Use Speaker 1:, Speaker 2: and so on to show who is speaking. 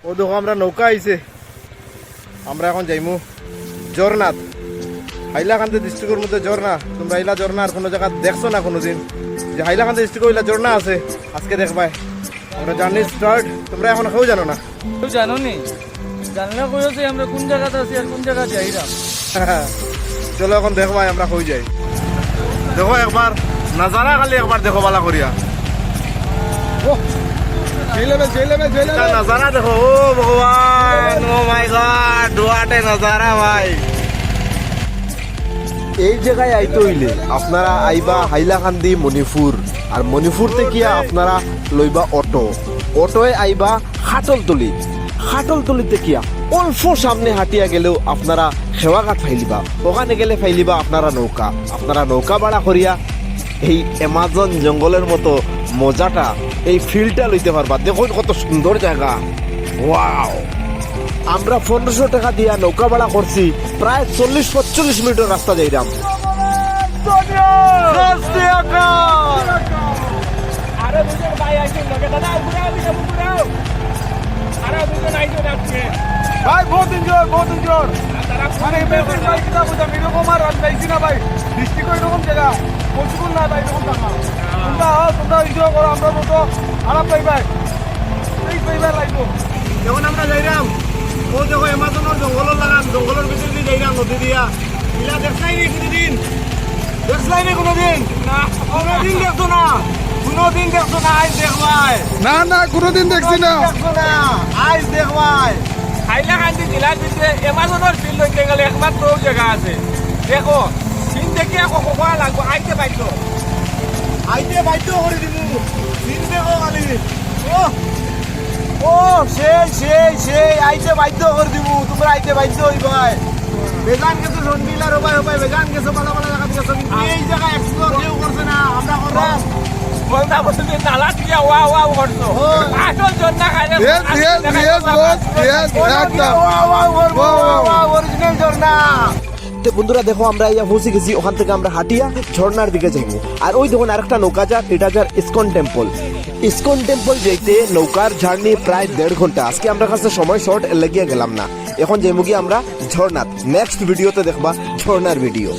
Speaker 1: ও দেখো আমরা নৌকা আইছে, আমরা এখন যাইমু জগন্নাথ। হাইলাকান্দি ডিস্ট্রিক্টের মধ্যে ঝর্ণা, তোমরা হাইলা ঝর্ণা আর কোনো জায়গা দেখছো না কোনোদিন, যে হাইলাকান্দি ডিস্ট্রিক্টে হইলা ঝর্ণা আছে, আজকে দেখবাই। আমরা জার্নি স্টার্ট, তোমরা এখন কেউ জানো না।
Speaker 2: কেউ জানো নি? জানলে কইছে আমরা কোন জায়গাতে আছি আর কোন জায়গা যাইরাম।
Speaker 1: চলো এখন দেখবাই আমরা কই যাই। দেখো একবার নাজারা, খালি একবার দেখো বালা করিয়া নাজারা দেখো। ও ভগবান, ও মাই গড, হোয়াট এ নাজারা ভাই। এই জায়গায় আইতে হইলে আপনারা আইবা হাইলাকান্দি মণিপুর, আর মণিপুর থেকে আপনারা লইবা অটো, অটোয় আইবা খাটলতলি, খাটলতলি থেকে অল্প সামনে হাঁটিয়া গেলেও আপনারা সেওয়াঘাট ফাইলিবা, ওখানে গেলে ফাইলিবা আপনারা নৌকা। আপনারা নৌকা ভাড়া করিয়া এই অ্যামাজন জঙ্গলের মতো মজাটা, এই ফিলটা লইতে পারবা। দেখুন কত সুন্দর জায়গা, ওয়াও। আমরা 1500 টাকা দিয়া নৌকা ভাড়া করছি, প্রায় 40-45 মিনিটের রাস্তা যাইরাম।
Speaker 3: ভাই বহুত এনজয়, বহুত এনজয়। মানে এরকম আর যাইছি না ভাই, ডিস্ট্রিক্ট এরকম জায়গা পসিবল না ভাই, এরকম জায়গা। তোমরা এনজয় করো, আমরা মতো খারাপ পাইবাই, এই পাইবার লাগবো।
Speaker 1: যখন আমরা যাইরাম, ও দেখো অ্যামাজনের জঙ্গলের লাগান, জঙ্গলের ভিতর দিয়ে যাইরাম নদী দিয়া। ইলা দেখছাই নি কোনোদিন? দেখছাই নি কোনোদিন? না, কোনোদিন দেখছো না, কোনোদিন দেখছো না। আজ দেখবাই।
Speaker 3: না না, কোনোদিন দেখছি না।
Speaker 1: দেখছো না, আজ দেখবাই।
Speaker 2: হাইলাকান্দি জেলার ভিতরে এমাজনের ফিল্ড হইতে গেলে একমাত্র জায়গা আছে। দেখো ফিল্ড দেখে কখন লাগবো, আইতে পাইছো,
Speaker 1: আইতে বাধ্য করে দিমু। দিন দেখো খালি, ও সেই আইতে বাধ্য করে দিমু। তোমরা আইতে বাধ্য হইবাই। বেজান গেছো সন্ডিলার হবাই হবাই, বেজান গেছো বালা বালা জায়গা গেছো, কিন্তু এই জায়গা এক্সপ্লোর কেউ করছে না, আমরা করলাম।
Speaker 2: বলতা বলতে নালা দিয়ে ওয়া ওয়া করছো, আসল জন্না খাইলে
Speaker 1: অরিজিনাল ঝর্ণা। বন্ধুরা দেখো আমরা ইয়া পৌঁছে গেছি, ওখান থেকে আমরা হাটিয়া ঝর্ণার দিকে যাইবো। আর ওই দেখুন আরেকটা নৌকা যাক, এটা যার ইসকন টেম্পল। ইসকন টেম্পল যাইতে নৌকার জার্নি প্রায় 1.5 ঘন্টা। আজকে আমরা কাছে সময় শর্ট লেগিয়ে গেলাম না, এখন যাইবো কি আমরা ঝর্ণাত। নেক্সট ভিডিওতে দেখবা ঝর্ণার ভিডিও।